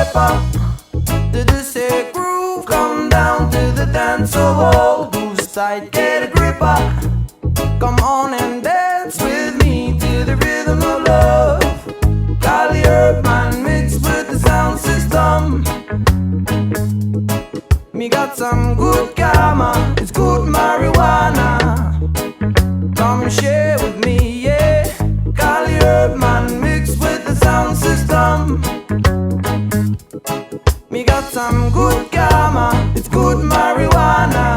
step up to the sick groove. Come down to the dance hall. Who's tight, get a gripper. Come on and dance with me to the rhythm of love. Collie herb man mixed with the sound system. Me got some good karma, it's good marijuana. Come and share with me, yeah. Collie herb man mixed with the sound system. Me got some good karma, it's good marijuana.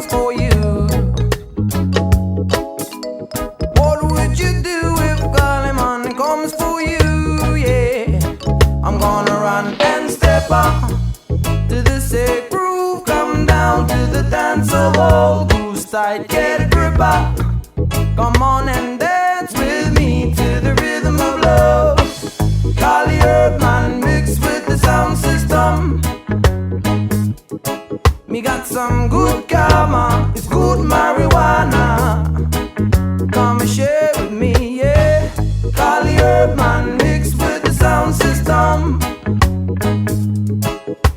For you, what would you do if Collie man comes for you? Yeah, I'm gonna run and step up to the sick groove. Come down to the dance hall. Who's tight, get a gripper. Come on and dance with me to the rhythm of love. Collie herb man mixed with the sound system. Me got some good karma, it's good marijuana. Come and share with me, yeah. Collie herb man mixed with the sound system.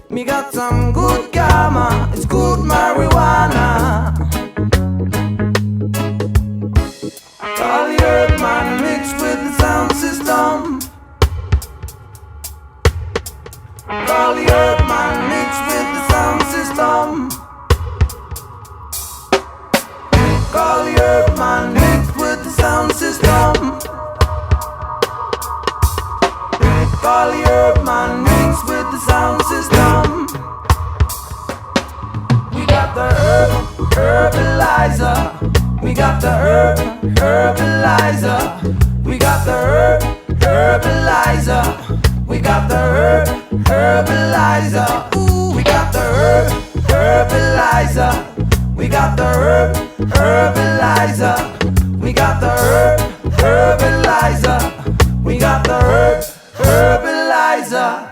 Me got some good karma, it's good marijuana. Collie herb man mixed with the sound system. Collie herb man mixed with the sound system. Collie herb man mixed with the sound system. Collie herb man mixed with the sound system. We got the herbalizer. We got the herbalizer. We got the herbalizer. We got the herbalizer. Ooh, we got the herbalizer. We got the herbalizer. We got the herbalizer. We got the herbalizer.